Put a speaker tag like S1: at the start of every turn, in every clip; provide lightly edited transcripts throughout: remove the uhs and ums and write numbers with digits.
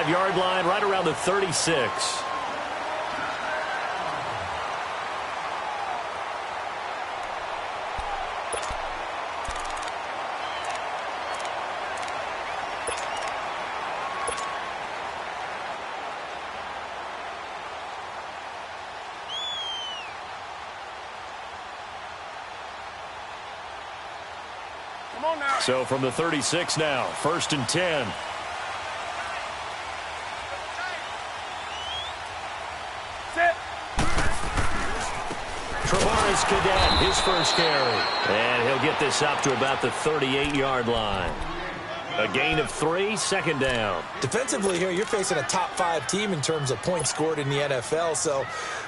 S1: 35-yard line, right around the 36. So from the 36 now, 1st and 10. Travaris Cadet, his first carry. And he'll get this up to about the 38-yard line. A gain of 3, 2nd down.
S2: Defensively here, you're facing a top-5 team in terms of points scored in the NFL. So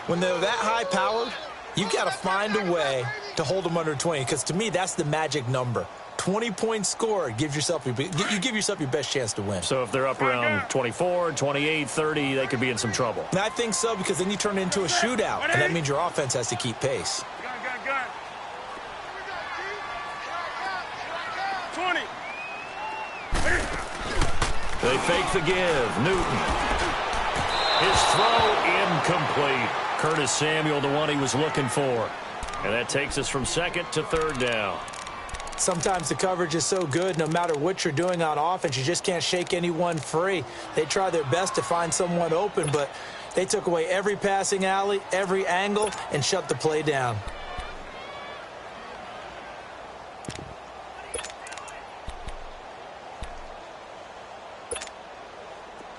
S2: when they're that high-powered, you've got to find a way to hold them under 20. Because to me, that's the magic number. 20 points scored, you give yourself your best chance to win.
S1: So if they're up around 24, 28, 30, they could be in some trouble.
S2: And I think so, because then you turn it into a shootout, and that means your offense has to keep pace.
S3: 20.
S1: They fake the give. Newton. His throw incomplete. Curtis Samuel, the one he was looking for. And that takes us from 2nd to 3rd down.
S2: Sometimes the coverage is so good, no matter what you're doing on offense, you just can't shake anyone free. They try their best to find someone open, but they took away every passing alley, every angle, and shut the play down.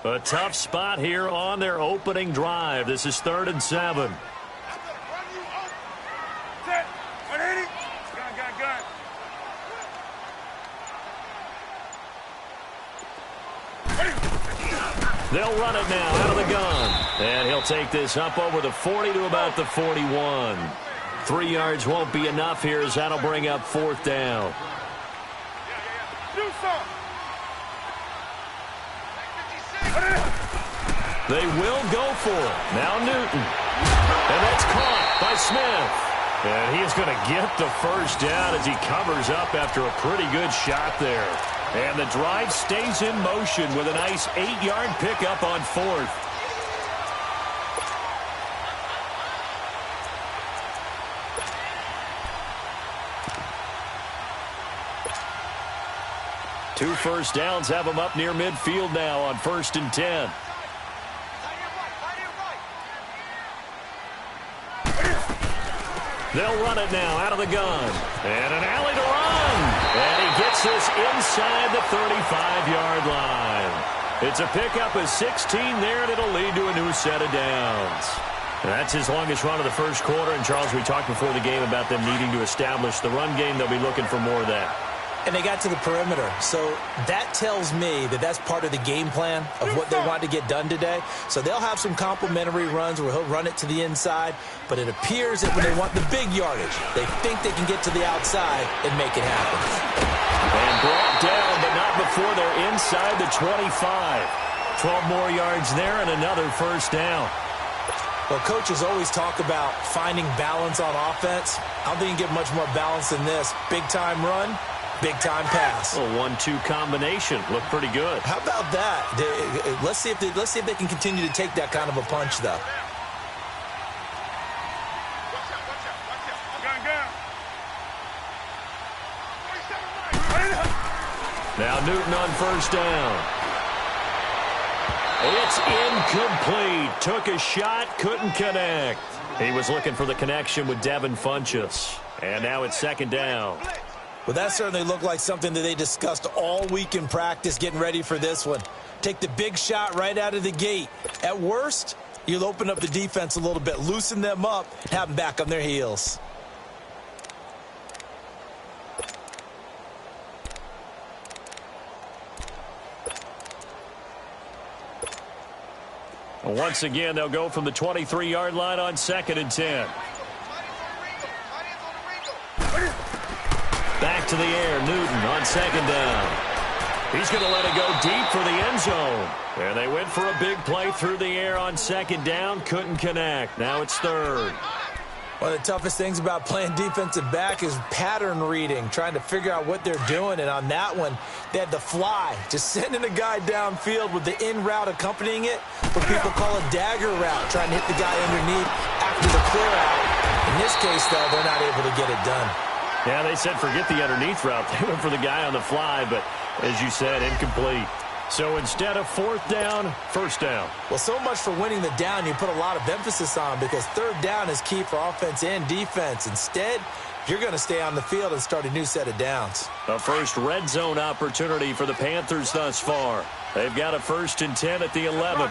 S1: A tough spot here on their opening drive. This is 3rd and 7. They'll run it now out of the gun. And he'll take this up over the 40 to about the 41. 3 yards won't be enough here as that'll bring up 4th down. They will go for it. Now Newton. And that's caught by Smith. And he is going to get the first down as he covers up after a pretty good shot there. And the drive stays in motion with a nice 8-yard pickup on 4th. Two first downs have them up near midfield now on 1st and 10. They'll run it now out of the gun. And an alley to run. And he gets this inside the 35-yard line. It's a pickup of 16 there, and it'll lead to a new set of downs. And that's his longest run of the first quarter. And, Charles, we talked before the game about them needing to establish the run game. They'll be looking for more of that.
S2: And they got to the perimeter. So that tells me that that's part of the game plan of what they want to get done today. So they'll have some complementary runs where he'll run it to the inside. But it appears that when they want the big yardage, they think they can get to the outside and make it happen.
S1: And brought down, but not before they're inside the 25. 12 more yards there and another first down.
S2: Well, coaches always talk about finding balance on offense. I don't think you can get much more balance than this. Big-time run. Big-time pass.
S1: A 1-2 combination. Looked pretty good.
S2: How about that? Let's see if they can continue to take that kind of a punch, though.
S1: Now Newton on first down. It's incomplete. Took a shot, couldn't connect. He was looking for the connection with Devin Funchess. And now it's 2nd down.
S2: Well, that certainly looked like something that they discussed all week in practice getting ready for this one. Take the big shot right out of the gate. At worst, you'll open up the defense a little bit, loosen them up, have them back on their heels.
S1: Once again, they'll go from the 23-yard line on 2nd and 10. Back to the air, Newton on 2nd down. He's going to let it go deep for the end zone. And they went for a big play through the air on 2nd down. Couldn't connect. Now it's 3rd.
S2: One of the toughest things about playing defensive back is pattern reading, trying to figure out what they're doing. And on that one, they had the fly, just sending a guy downfield with the in route accompanying it, what people call a dagger route, trying to hit the guy underneath after the clear out. In this case, though, they're not able to get it done.
S1: Yeah, they said forget the underneath route. They went for the guy on the fly, but as you said, incomplete. So instead of fourth down, first down.
S2: Well, so much for winning the down you put a lot of emphasis on, because third down is key for offense and defense. Instead, you're going to stay on the field and start a new set of downs.
S1: A first red zone opportunity for the Panthers thus far. They've got a 1st and 10 at the 11.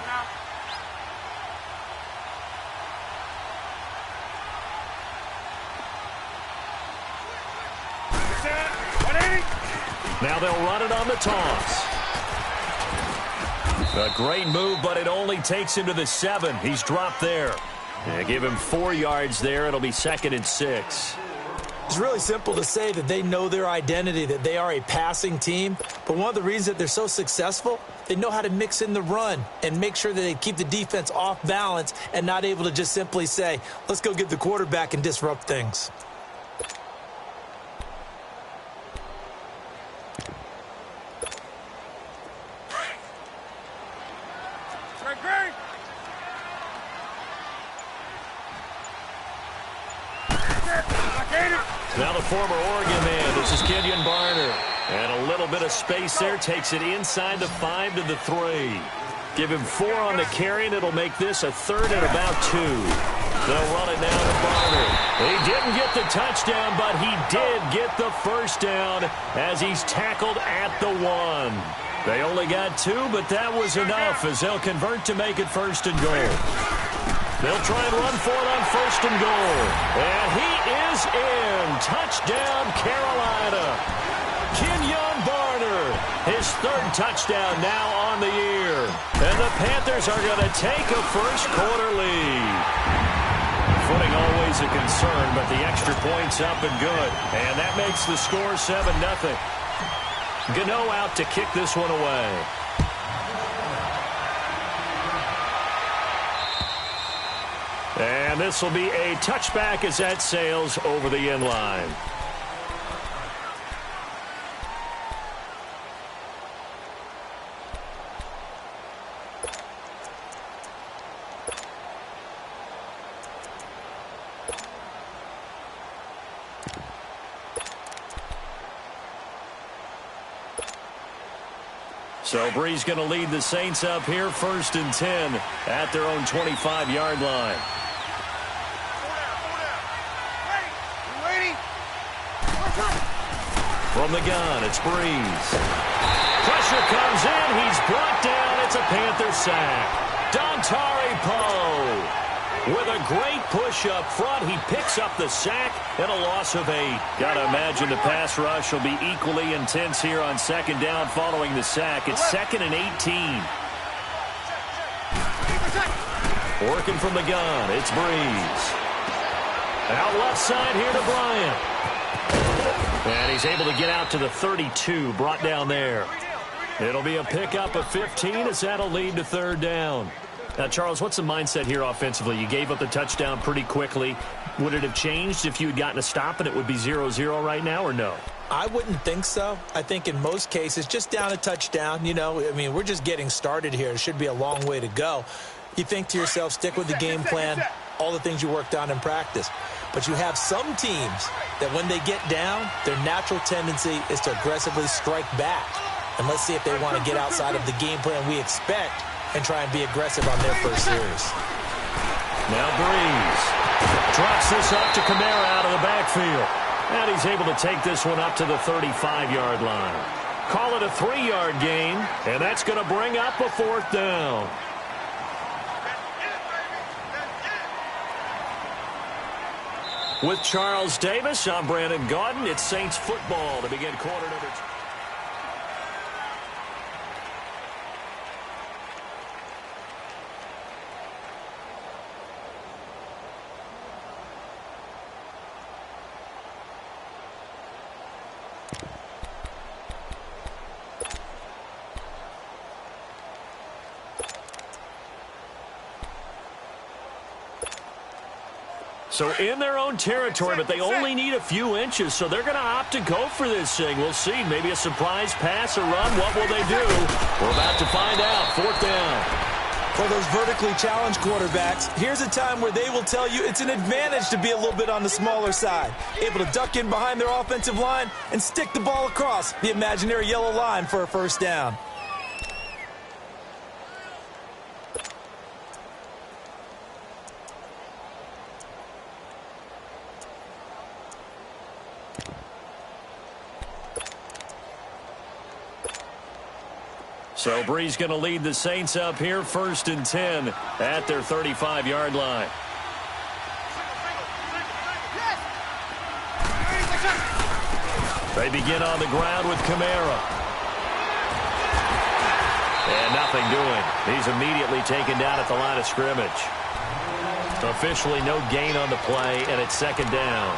S1: Now they'll run it on the toss. A great move, but it only takes him to the 7. He's dropped there. Yeah, give him 4 yards there. It'll be 2nd and 6.
S2: It's really simple to say that they know their identity, that they are a passing team. But one of the reasons that they're so successful, they know how to mix in the run and make sure that they keep the defense off balance and not able to just simply say, let's go get the quarterback and disrupt things.
S1: Now the former Oregon man, this is Kenyon Barner. And a little bit of space there, takes it inside the 5 to the 3. Give him 4 on the carry, and it'll make this a 3rd and about 2. They'll run it now to Barner. He didn't get the touchdown, but he did get the first down as he's tackled at the 1. They only got 2, but that was enough as they'll convert to make it 1st and goal. They'll try and run for it on 1st and goal. And he is in. Touchdown, Carolina. Kenyon Barner, his 3rd touchdown now on the year. And the Panthers are going to take a first-quarter lead. Footing always a concern, but the extra point's up and good. And that makes the score 7-0. Gano out to kick this one away. And this will be a touchback as that sails over the end line. So Bree's going to lead the Saints up here, 1st and 10 at their own 25-yard line. From the gun, it's Breeze. Pressure comes in. He's brought down. It's a Panther sack. Dontari Poe with a great push up front. He picks up the sack and a loss of 8. Got to imagine the pass rush will be equally intense here on 2nd down following the sack. It's 2nd and 18. Working from the gun, it's Breeze. Out left side here to Bryant. And he's able to get out to the 32, brought down there. It'll be a pickup of 15 as that'll lead to 3rd down. Now, Charles, what's the mindset here offensively? You gave up the touchdown pretty quickly. Would it have changed if you had gotten a stop and it would be 0-0 right now, or no?
S2: I wouldn't think so. I think in most cases, just down a touchdown, you know, I mean, we're just getting started here. It should be a long way to go. You think to yourself, stick with the game plan, all the things you worked on in practice. But you have some teams that when they get down, their natural tendency is to aggressively strike back. And let's see if they want to get outside of the game plan we expect and try and be aggressive on their first series.
S1: Now Breeze drops this up to Kamara out of the backfield. And he's able to take this one up to the 35-yard line. Call it a 3-yard gain, and that's going to bring up a 4th down. With Charles Davis, I'm Brandon Gaudin. It's Saints football to begin quarter number 2. so in their own territory, but they only need a few inches, so they're going to opt to go for this thing. We'll see. Maybe a surprise pass or run. What will they do? We're about to find out. 4th down.
S2: For those vertically challenged quarterbacks, here's a time where they will tell you it's an advantage to be a little bit on the smaller side, able to duck in behind their offensive line and stick the ball across the imaginary yellow line for a 1st down.
S1: So Bree's going to lead the Saints up here, 1st and 10 at their 35-yard line. They begin on the ground with Kamara. And nothing doing. He's immediately taken down at the line of scrimmage. Officially no gain on the play, and it's 2nd down.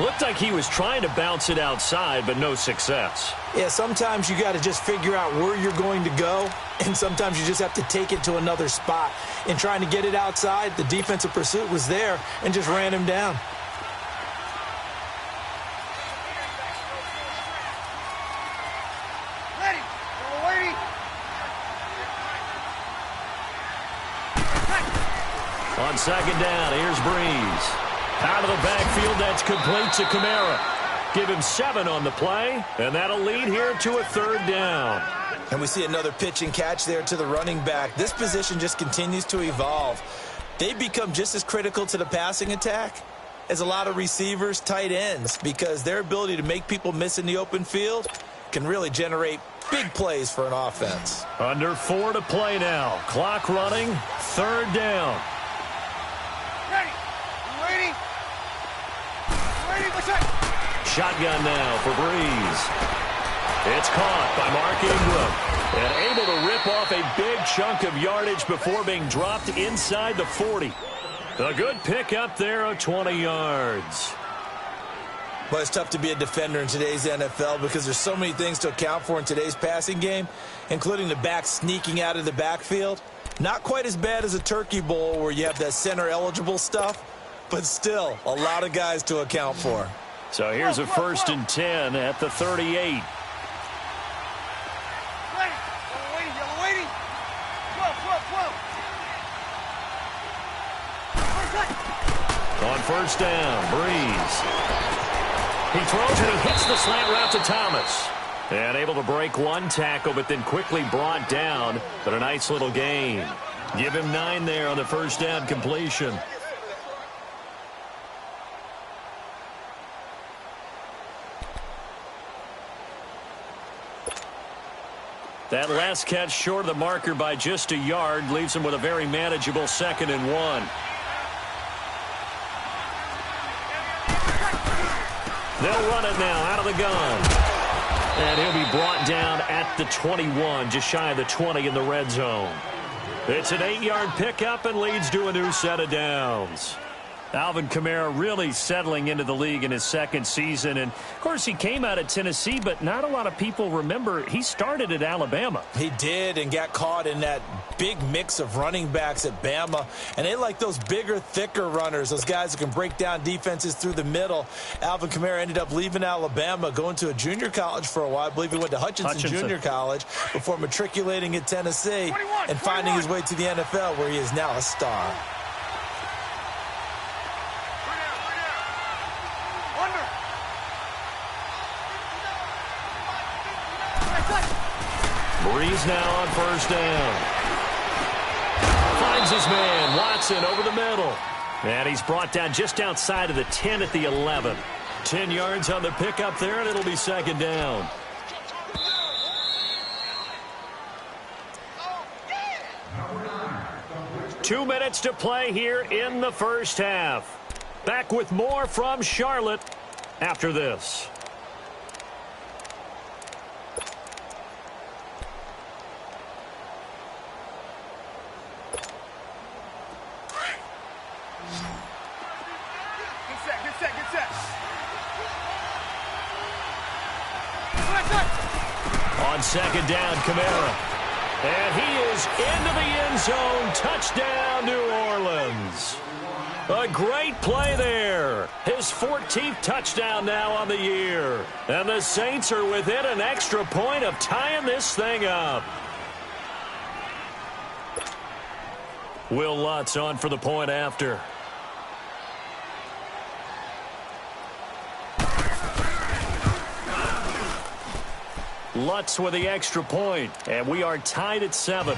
S1: Looked like he was trying to bounce it outside, but no success.
S2: Yeah, sometimes you got to just figure out where you're going to go, and sometimes you just have to take it to another spot. In trying to get it outside, the defensive pursuit was there and just ran him down.
S1: On 2nd down, here's Breeze. Out of the backfield, that's complete to Kamara. Give him 7 on the play, and that'll lead here to a 3rd down.
S2: And we see another pitch and catch there to the running back. This position just continues to evolve. They become just as critical to the passing attack as a lot of receivers, tight ends, because their ability to make people miss in the open field can really generate big plays for an offense.
S1: Under 4 to play now. Clock running, 3rd down. Shotgun now for Breeze. It's caught by Mark Ingram and able to rip off a big chunk of yardage before being dropped inside the 40. A good pickup there of 20 yards.
S2: But it's tough to be a defender in today's NFL because there's so many things to account for in today's passing game, including the back sneaking out of the backfield. Not quite as bad as a turkey bowl where you have that center-eligible stuff, but still a lot of guys to account for.
S1: So here's a 1st and 10 at the 38. On 1st down, Breeze. He throws and he hits the slant route to Thomas. And able to break 1 tackle, but then quickly brought down. But a nice little gain. Give him 9 there on the 1st down completion. That last catch short of the marker by just a yard leaves him with a very manageable 2nd and 1. They'll run it now out of the gun. And he'll be brought down at the 21, just shy of the 20 in the red zone. It's an 8-yard pickup and leads to a new set of downs. Alvin Kamara really settling into the league in his 2nd season. And, of course, he came out of Tennessee, but not a lot of people remember he started at Alabama.
S2: He did and got caught in that big mix of running backs at Bama. And they like those bigger, thicker runners, those guys who can break down defenses through the middle. Alvin Kamara ended up leaving Alabama, going to a junior college for a while. I believe he went to Hutchinson Junior College before matriculating at Tennessee and finding his way to the NFL, where he is now a star.
S1: Breeze now on 1st down. Finds his man, Watson, over the middle. And he's brought down just outside of the 10 at the 11. 10 yards on the pickup there, and it'll be 2nd down. Two minutes to play here in the 1st half. Back with more from Charlotte after this. On 2nd down, Kamara. And he is into the end zone. Touchdown, New Orleans. A a great play there. His 14th touchdown now on the year. And the Saints are within an extra point of tying this thing up. Will Lutz on for the point after. Lutz with the extra point, and we are tied at 7.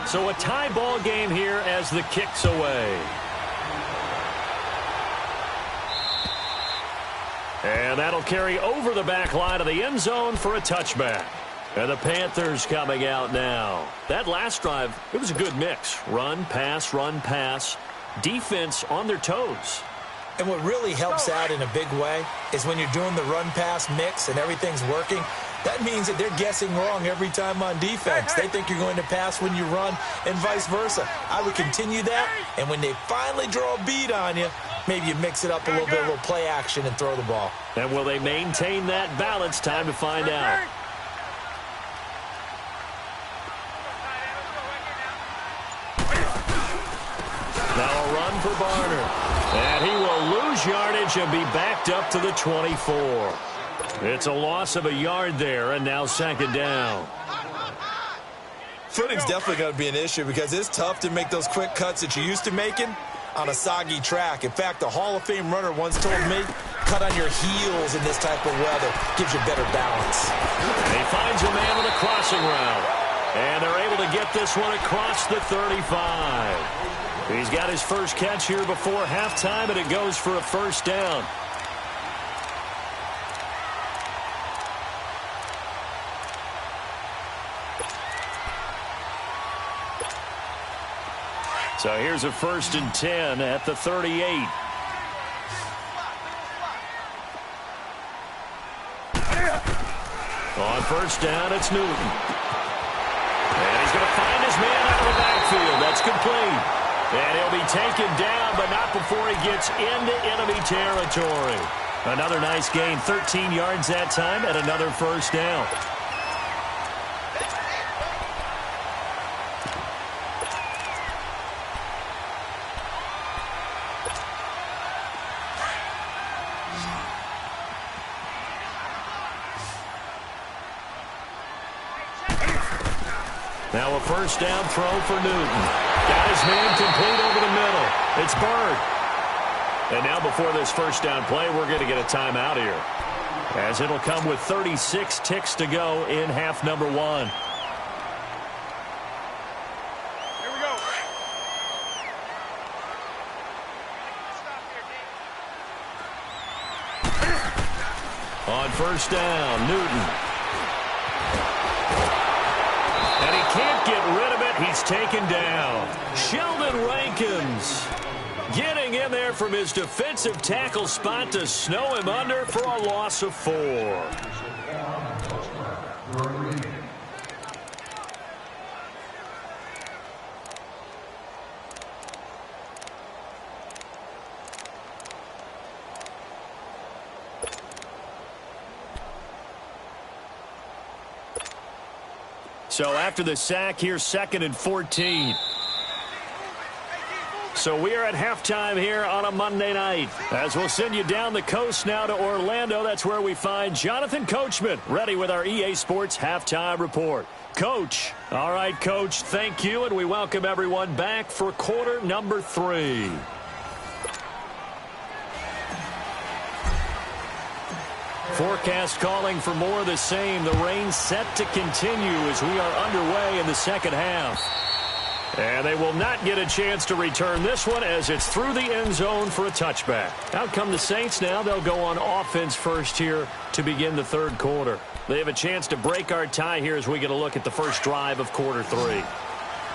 S1: So a tie ball game here as the kick's away. And that'll carry over the back line of the end zone for a touchback. And the Panthers coming out now. That last drive, it was a good mix. Run, pass, defense on their toes.
S2: And what really helps out in a big way is when you're doing the run-pass mix and everything's working, that means that they're guessing wrong every time on defense. They think you're going to pass when you run and vice versa. I would continue that, and when they finally draw a beat on you, maybe you mix it up a little bit, a little play action, and throw the ball.
S1: And will they maintain that balance? Time to find out. Now a run for Barner. And he will lose yardage and be backed up to the 24. It's a loss of a yard there, and now second down.
S2: Footing's definitely going to be an issue because it's tough to make those quick cuts that you're used to making on a soggy track. In fact, the Hall of Fame runner once told me, cut on your heels in this type of weather. Gives you better balance.
S1: And he finds a man with a crossing route. And they're able to get this one across the 35. He's got his first catch here before halftime, and it goes for a first down. So here's a 1st and 10 at the 38. On first down, it's Newton. And he's going to find his man out of the backfield. That's complete. And he'll be taken down, but not before he gets into enemy territory. Another nice gain, 13 yards that time, and another first down. Now a first down throw for Newton. Got his man complete over the middle. It's Bird. And now before this first down play, we're going to get a timeout here, as it'll come with 36 ticks to go in half number 1.
S3: Here we go.
S1: On first down, Newton. And he can't get rid of it. He's taken down. Sheldon Rankins getting in there from his defensive tackle spot to snow him under for a loss of 4. So after the sack, here's 2nd and 14. So we are at halftime here on a Monday night, as we'll send you down the coast now to Orlando. That's where we find Jonathan Coachman ready with our EA Sports Halftime Report. Coach. All right, Coach, thank you, and we welcome everyone back for quarter number 3. Forecast calling for more of the same. The rain set to continue as we are underway in the second half. And they will not get a chance to return this one as it's through the end zone for a touchback. Out come the Saints now. They'll go on offense first here to begin the third quarter. They have a chance to break our tie here as we get a look at the first drive of quarter 3.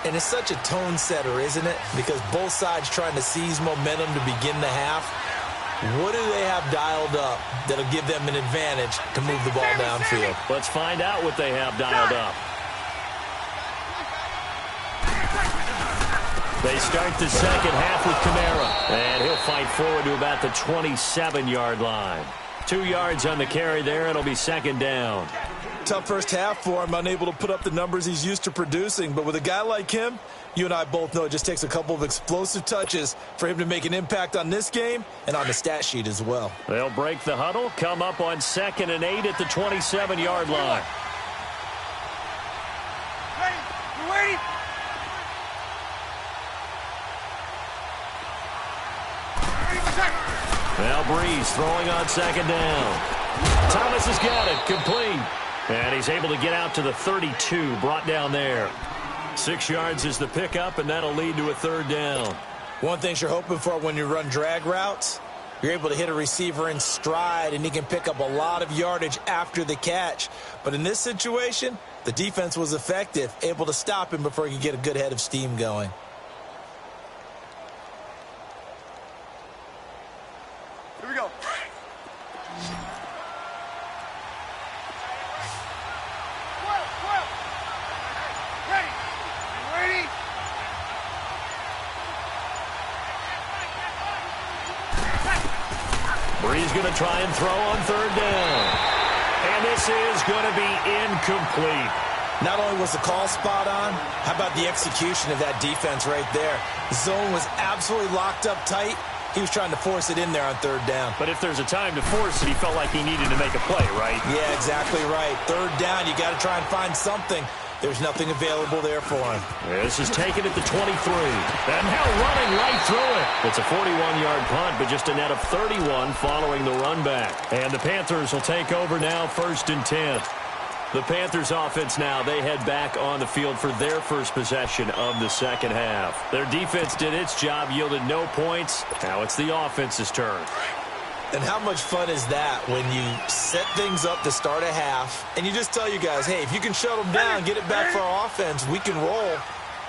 S2: And it's such a tone setter, isn't it? Because both sides trying to seize momentum to begin the half. What do they have dialed up that'll give them an advantage to move the ball downfield?
S1: Let's find out what they have dialed up. They start the second half with Kamara. And he'll fight forward to about the 27-yard line. 2 yards on the carry there. It'll be second down.
S2: Tough first half for him, unable to put up the numbers he's used to producing. But with a guy like him, you and I both know it just takes a couple of explosive touches for him to make an impact on this game and on the stat sheet as well.
S1: They'll break the huddle, come up on 2nd and 8 at the 27-yard line.
S3: Ready? You ready?
S1: Now Breeze throwing on 2nd down. Thomas has got it, complete. And he's able to get out to the 32, brought down there. 6 yards is the pickup, and that'll lead to a 3rd down.
S2: One thing you're hoping for when you run drag routes, you're able to hit a receiver in stride, and he can pick up a lot of yardage after the catch. But in this situation, the defense was effective, able to stop him before he could get a good head of steam going.
S3: Here we go.
S1: Breeze going to try and throw on 3rd down. And this is going to be incomplete.
S2: Not only was the call spot on, how about the execution of that defense right there? The zone was absolutely locked up tight. He was trying to force it in there on 3rd down.
S1: But if there's a time to force it, he felt like he needed to make a play, right?
S2: Yeah, exactly right. 3rd down, you got to try and find something. There's nothing available there for him.
S1: This is taken at the 23. And now running right through it. It's a 41-yard punt, but just a net of 31 following the run back. And the Panthers will take over now, 1st and 10. The Panthers offense now, they head back on the field for their first possession of the 2nd half. Their defense did its job, yielded no points. Now it's the offense's turn.
S2: And how much fun is that when you set things up to start a half and you just tell you guys, hey, if you can shut them down, get it back for our offense, we can roll.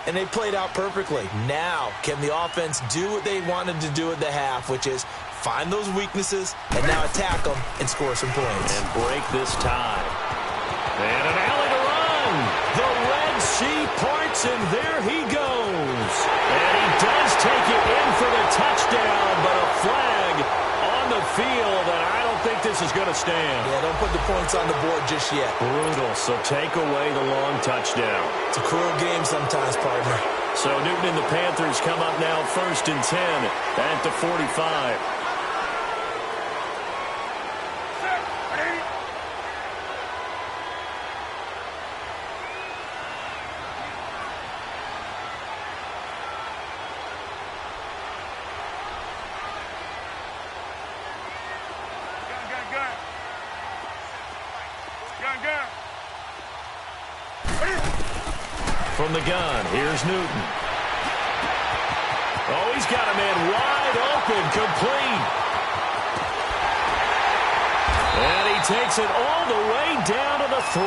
S2: And they played out perfectly. Now, can the offense do what they wanted to do at the half, which is find those weaknesses and now attack them and score some points.
S1: And break this tie. And an alley to run. The Red Sea parts, and there he goes. And he does take it in for the touchdown, but a flag on the field, and I don't think this is going to stand.
S2: Yeah, don't put the points on the board just yet.
S1: Brutal, so take away the long touchdown.
S2: It's a cruel game sometimes, partner.
S1: So Newton and the Panthers come up now 1st and 10 at the 45. From the gun, here's Newton. Oh, he's got a man wide open, complete. And he takes it all the way down to the 3.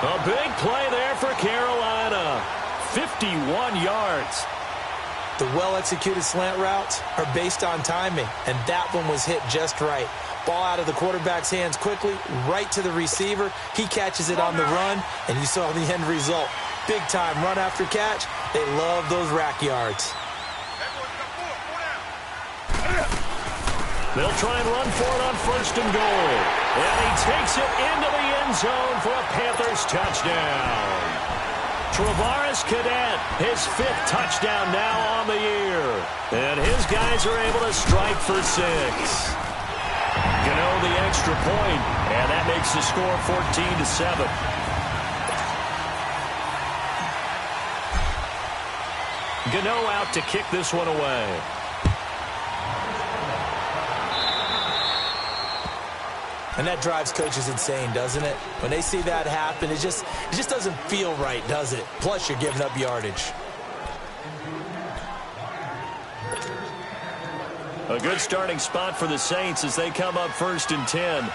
S1: A big play there for Carolina. 51 yards.
S2: The well-executed slant routes are based on timing, and that one was hit just right. Ball out of the quarterback's hands quickly, right to the receiver. He catches it on the run, and you saw the end result. Big-time run after catch. They love those rack yards.
S1: They'll try and run for it on 1st and goal. And he takes it into the end zone for a Panthers touchdown. Travaris Cadet, his 5th touchdown now on the year. And his guys are able to strike for 6. Gano the extra point, and that makes the score 14-7. Gano out to kick this one away.
S2: And that drives coaches insane, doesn't it? When they see that happen, it just doesn't feel right, does it? Plus, you're giving up yardage.
S1: A good starting spot for the Saints as they come up 1st and 10.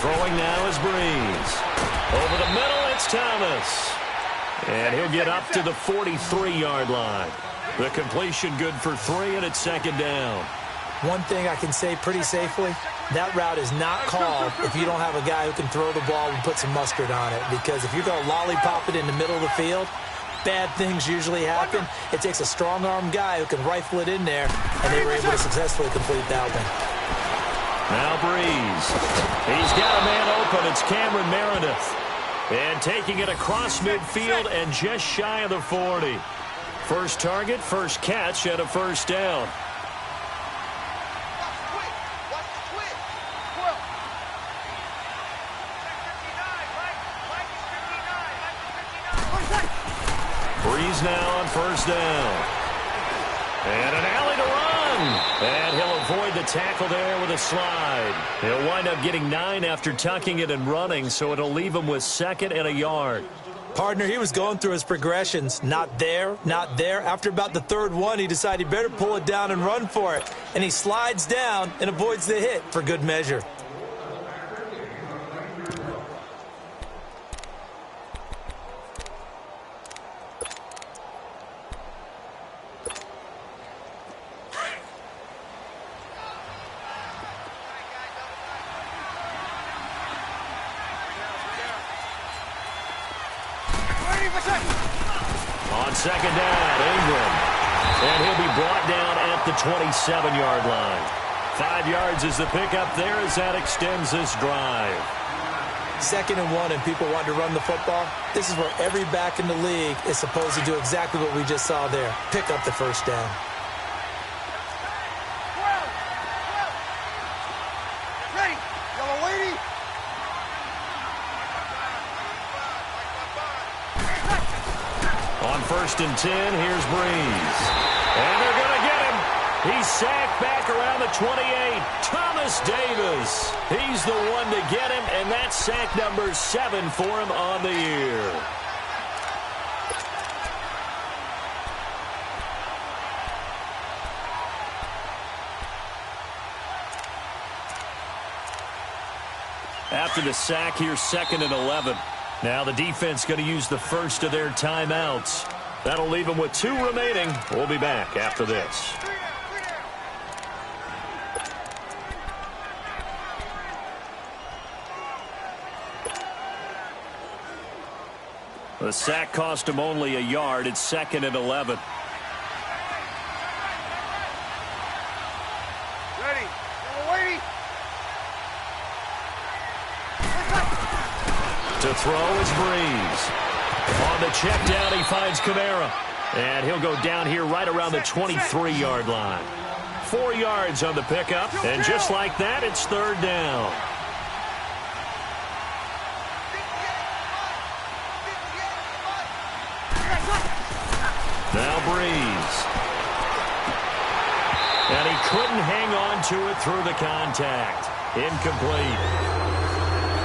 S1: Throwing now is Breeze. Over the middle, it's Thomas. And he'll get up to the 43-yard line. The completion good for 3, and it's second down.
S2: One thing I can say pretty safely, that route is not called if you don't have a guy who can throw the ball and put some mustard on it. Because if you're going to lollipop it in the middle of the field, bad things usually happen. It takes a strong-arm guy who can rifle it in there, and they were able to successfully complete that one.
S1: Now Breeze. He's got a man open. It's Cameron Meredith. And taking it across midfield and just shy of the 40. First target, first catch, and a first down. Breeze now on first down. And an alley to run. And he'll avoid the tackle there with a slide. He'll wind up getting 9 after tucking it and running, so it'll leave him with 2nd and a yard.
S2: Partner, he was going through his progressions. Not there, not there. After about the 3rd one, he decided he better pull it down and run for it. And he slides down and avoids the hit for good measure.
S1: On second down, Ingram. And he'll be brought down at the 27-yard line. 5 yards is the pickup there as that extends this drive.
S2: 2nd and 1 and people want to run the football. This is where every back in the league is supposed to do exactly what we just saw there. Pick up the first down.
S3: Ready. Yellow lady.
S1: On 1st and 10, here's Breeze. And they're going to get him. He's sacked back around the 28. Thomas Davis. He's the one to get him, and that's sack number 7 for him on the year. After the sack, here's 2nd and 11. Now the defense going to use the first of their timeouts. That'll leave them with 2 remaining. We'll be back after this. The sack cost him only a yard. It's 2nd and 11.
S3: Ready. Yellow lady.
S1: To throw is Breeze. On the check down, he finds Kamara. And he'll go down here right around the 23-yard line. 4 yards on the pickup. And just like that, it's 3rd down. Now Breeze. And he couldn't hang on to it through the contact. Incomplete.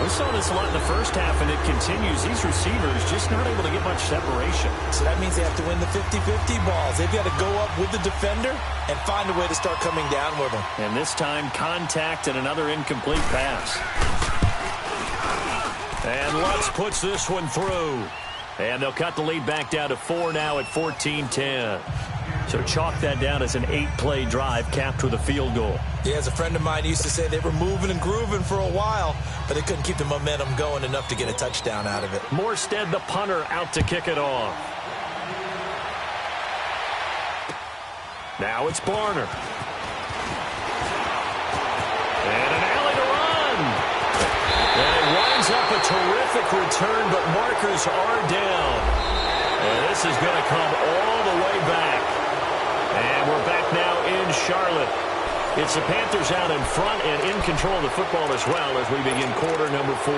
S1: We saw this a lot in the first half, and it continues. These receivers just not able to get much separation.
S2: So that means they have to win the 50-50 balls. They've got to go up with the defender and find a way to start coming down with them.
S1: And this time, contact and another incomplete pass. And Lutz puts this one through. And they'll cut the lead back down to 4 now at 14-10. So chalk that down as an 8-play drive capped with a field goal.
S2: Yeah, as a friend of mine used to say, they were moving and grooving for a while, but they couldn't keep the momentum going enough to get a touchdown out of it.
S1: Morstead, the punter, out to kick it off. Now it's Barner. And an alley to run. And it winds up a terrific return, but markers are down. And this is going to come all the way back. And we're back now in Charlotte. It's the Panthers out in front and in control of the football as well as we begin quarter number 4.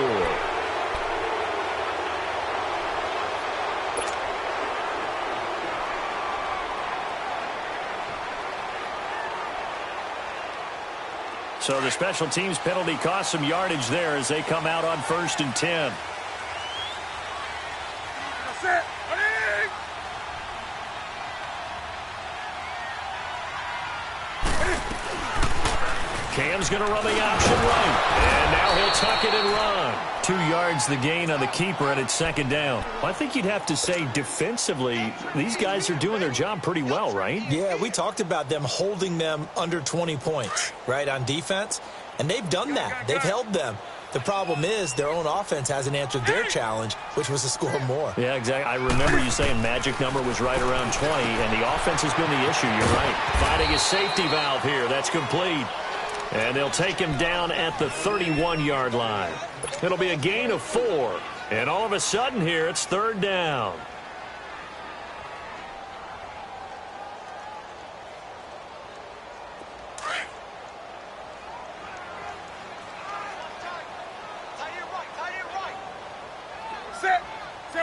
S1: So the special teams penalty cost some yardage there as they come out on 1st and 10.
S3: Set. Ready.
S1: Cam's going to run the option right. And now he'll tuck it and run. 2 yards the gain on the keeper, and it's second down. I think you'd have to say defensively, these guys are doing their job pretty well, right?
S2: Yeah, we talked about them holding them under 20 points, right, on defense. And they've done that. They've held them. The problem is their own offense hasn't answered their challenge, which was to score more.
S1: Yeah, exactly. I remember you saying magic number was right around 20, and the offense has been the issue. You're right. Finding a safety valve here. That's complete. And they'll take him down at the 31-yard line. It'll be a gain of 4. And all of a sudden here, it's third down.
S3: Set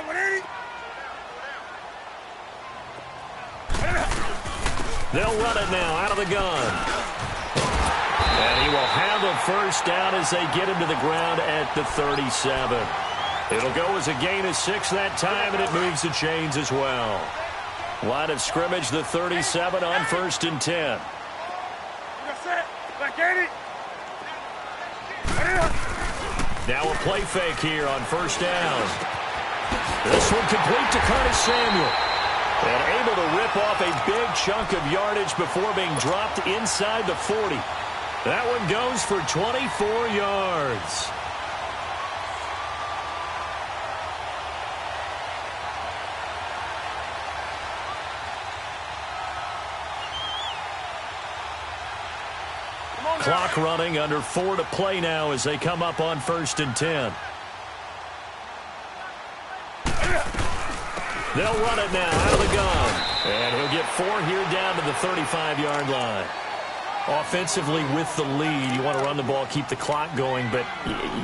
S3: 180.
S1: They'll run it now out of the gun. And he will have a first down as they get him to the ground at the 37. It'll go as a gain of 6 that time, and it moves the chains as well. Line of scrimmage, the 37 on 1st and 10.
S3: Set. Back 80.
S1: Now a play fake here on 1st down. This one complete to Curtis Samuel. And able to rip off a big chunk of yardage before being dropped inside the 40. That one goes for 24 yards. Clock running, under 4 to play now as they come up on 1st and 10. They'll run it now out of the gun. And he'll get 4 here down to the 35-yard line. Offensively with the lead, you want to run the ball, keep the clock going, but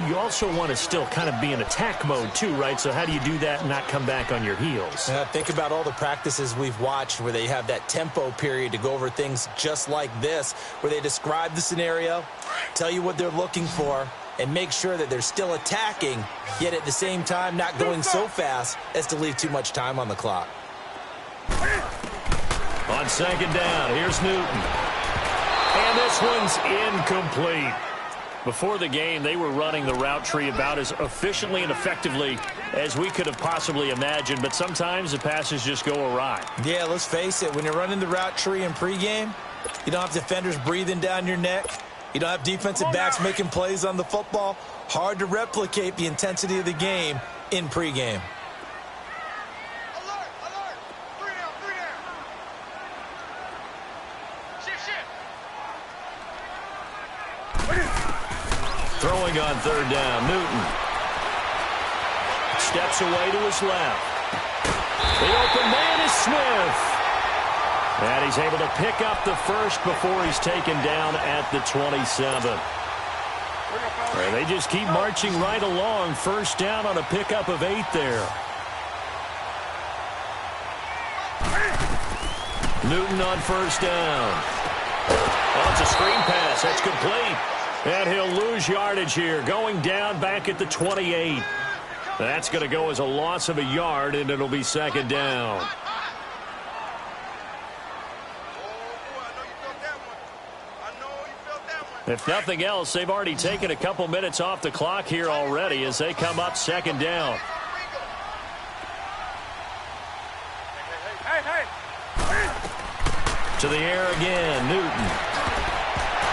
S1: you also want to still kind of be in attack mode too, right? So how do you do that and not come back on your heels?
S2: Think about all the practices we've watched where they have that tempo period to go over things just like this, where they describe the scenario, tell you what they're looking for, and make sure that they're still attacking, yet at the same time not going so fast as to leave too much time on the clock.
S1: On 2nd down, here's Newton. And this one's incomplete. Before the game, they were running the route tree about as efficiently and effectively as we could have possibly imagined, but sometimes the passes just go awry.
S2: Yeah, let's face it, when you're running the route tree in pregame, you don't have defenders breathing down your neck. You don't have defensive backs making plays on the football. Hard to replicate the intensity of the game in pregame.
S1: Throwing on 3rd down, Newton. Steps away to his left. The open man is Smith. And he's able to pick up the first before he's taken down at the 27. And they just keep marching right along. 1st down on a pickup of 8 there. Newton on 1st down. Oh, it's a screen pass. That's complete. And he'll lose yardage here, going down back at the 28. That's going to go as a loss of a yard, and it'll be 2nd down. If nothing else, they've already taken a couple minutes off the clock here already as they come up 2nd down. To the air again, Newton.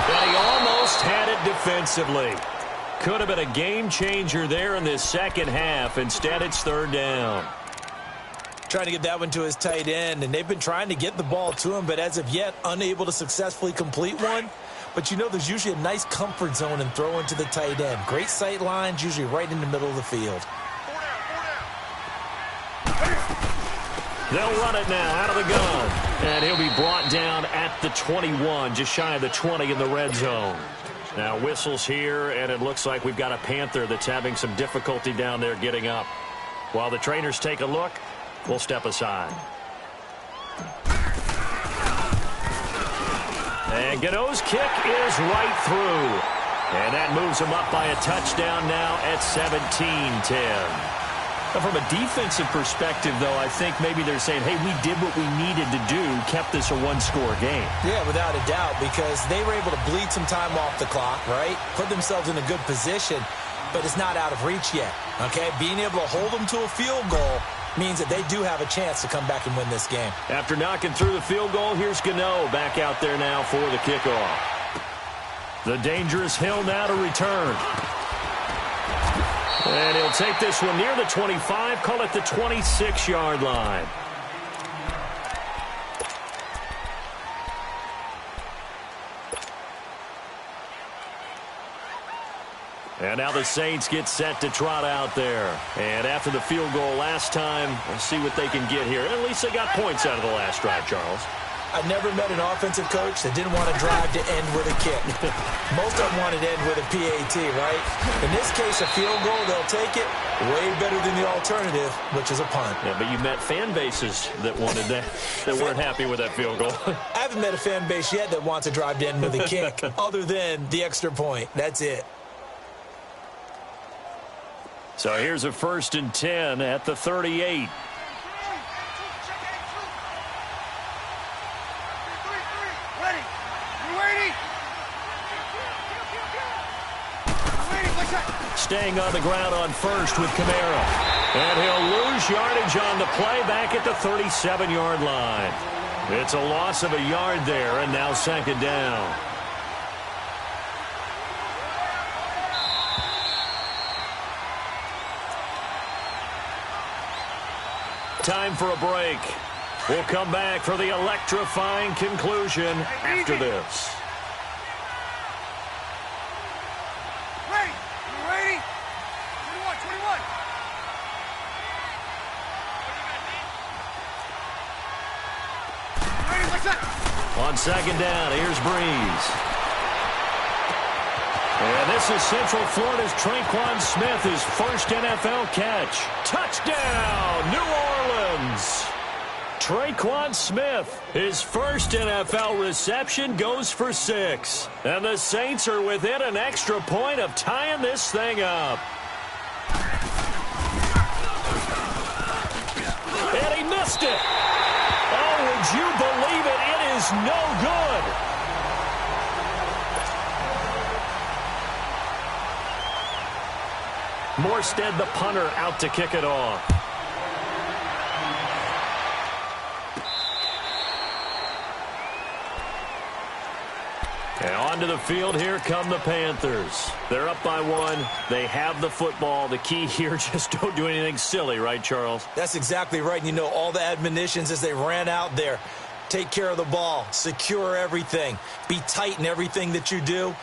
S1: And he almost had it defensively. Could have been a game changer there in this second half. Instead, it's 3rd down.
S2: Trying to get that one to his tight end, and they've been trying to get the ball to him, but as of yet, unable to successfully complete one. But you know there's usually a nice comfort zone in throwing to the tight end. Great sight lines, usually right in the middle of the field.
S1: They'll run it now out of the gun. And he'll be brought down at the 21, just shy of the 20 in the red zone. Now whistles here, and it looks like we've got a Panther that's having some difficulty down there getting up. While the trainers take a look, we'll step aside. And Gano's kick is right through. And that moves him up by a touchdown now at 17-10. From a defensive perspective, though, I think maybe they're saying, hey, we did what we needed to do, kept this a one-score game.
S2: Yeah, without a doubt, because they were able to bleed some time off the clock, right? Put themselves in a good position. but it's not out of reach yet, okay? Being able to hold them to a field goal means that they do have a chance to come back and win this game.
S1: After knocking through the field goal, here's Gano back out there now for the kickoff. The dangerous Hill now to return. And he'll take this one near the 25, call it the 26-yard line. And now the Saints get set to trot out there. And after the field goal last time, we'll see what they can get here. At least they got points out of the last drive, Charles.
S2: I've never met an offensive coach that didn't want to drive to end with a kick. Most of them wanted to end with a PAT, right? In this case, a field goal, they'll take it. Way better than the alternative, which is a punt.
S1: Yeah, but you met fan bases that wanted that, that weren't happy with that field goal.
S2: I haven't met a fan base yet that wants to drive to end with a kick, other than the extra point. That's it.
S1: So here's a 1st and 10 at the 38. Staying on the ground on first with Kamara. And he'll lose yardage on the play back at the 37-yard line. It's a loss of a yard there, and now 2nd down. Time for a break. We'll come back for the electrifying conclusion after this.
S3: Ready? You ready? 21. Ready? What's up?
S1: On 2nd down, here's Breeze. And this is Central Florida's Traquan Smith, his first NFL catch. Touchdown, New Orleans! Traquan Smith, his first NFL reception, goes for 6. And the Saints are within an extra point of tying this thing up. And he missed it. Oh, would you believe it? It is no good. Morstead, the punter, out to kick it off. And onto the field, here come the Panthers. They're up by 1. They have the football. The key here, just don't do anything silly, right, Charles?
S2: That's exactly right. You know, all the admonitions as they ran out there. Take care of the ball. Secure everything. Be tight in everything that you do.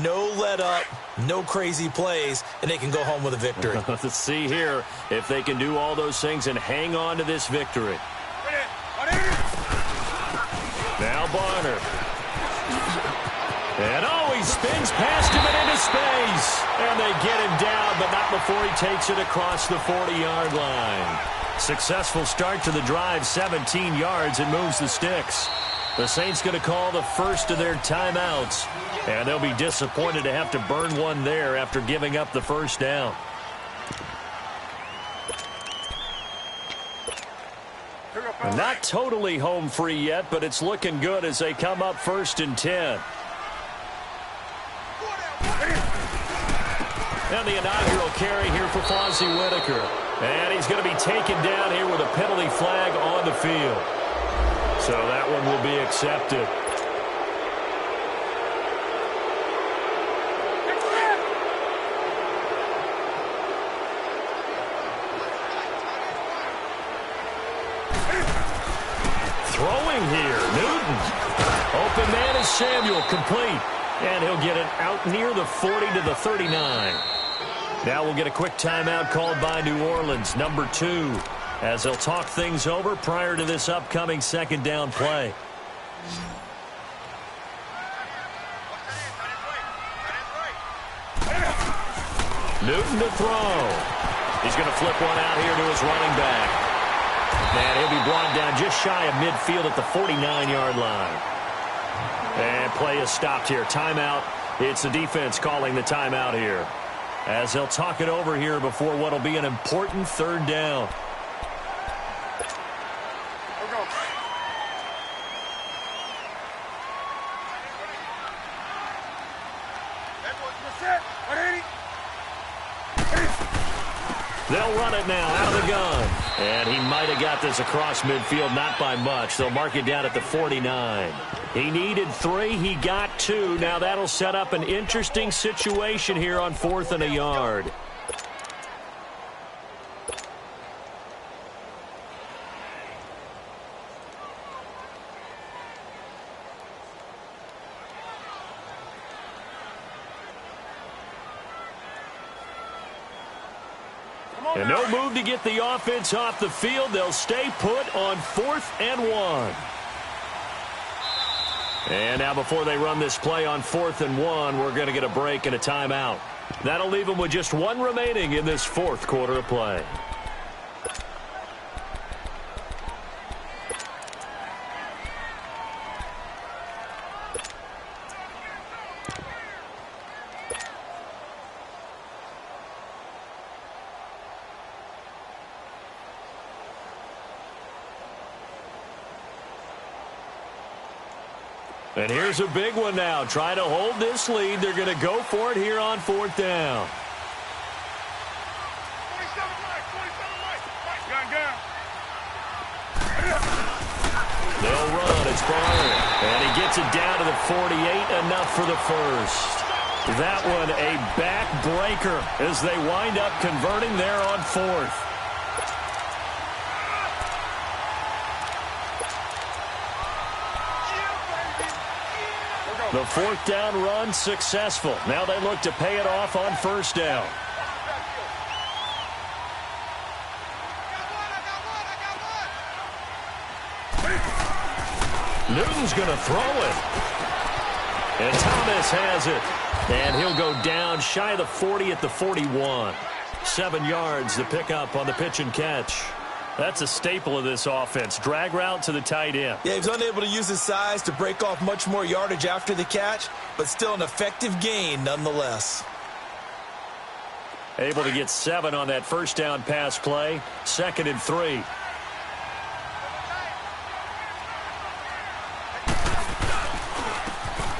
S2: No let up, no crazy plays, and they can go home with a victory.
S1: Let's see here if they can do all those things and hang on to this victory. Now Barner. And he spins past him and into space. And they get him down, but not before he takes it across the 40-yard line. Successful start to the drive, 17 yards, and moves the sticks. The Saints going to call the first of their timeouts. And they'll be disappointed to have to burn one there after giving up the first down. Not totally home free yet, but it's looking good as they come up 1st and 10. And the inaugural carry here for Fonzie Whitaker. And he's going to be taken down here with a penalty flag on the field. So that one will be accepted. Throwing here, Newton. Open man is Samuel, complete. And he'll get it out near the 40 to the 39. Now we'll get a quick timeout called by New Orleans, number 2, as they'll talk things over prior to this upcoming 2nd down play. Newton to throw. He's going to flip one out here to his running back. And he'll be brought down just shy of midfield at the 49-yard line. And play is stopped here. Timeout. It's the defense calling the timeout here, as they'll talk it over here before what will be an important 3rd down. They'll run it now out of the gun. And he might have got this across midfield, not by much. They'll mark it down at the 49. He needed 3. He got 2. Now that'll set up an interesting situation here on 4th and a yard. And no move to get the offense off the field. They'll stay put on 4th and 1. And now before they run this play on 4th and 1, we're going to get a break and a timeout. That'll leave them with just 1 remaining in this 4th quarter of play. And here's a big one now. Try to hold this lead. They're going to go for it here on 4th down.
S3: 47 right. Gun.
S1: They'll run. It's Barner. And he gets it down to the 48. Enough for the first. That one a backbreaker as they wind up converting there on 4th. The 4th down run successful. Now they look to pay it off on 1st down. Newton's going to throw it. And Thomas has it. And he'll go down shy of the 40 at the 41. 7 yards to pick up on the pitch and catch. That's a staple of this offense. Drag route to the tight end.
S2: Yeah, he was unable to use his size to break off much more yardage after the catch, but still an effective gain nonetheless.
S1: Able to get 7 on that 1st down pass play. 2nd and 3.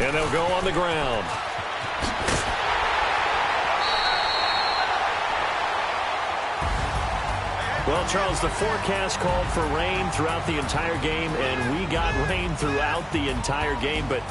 S1: And they'll go on the ground. Well, Charles, the forecast called for rain throughout the entire game, and we got rain throughout the entire game, but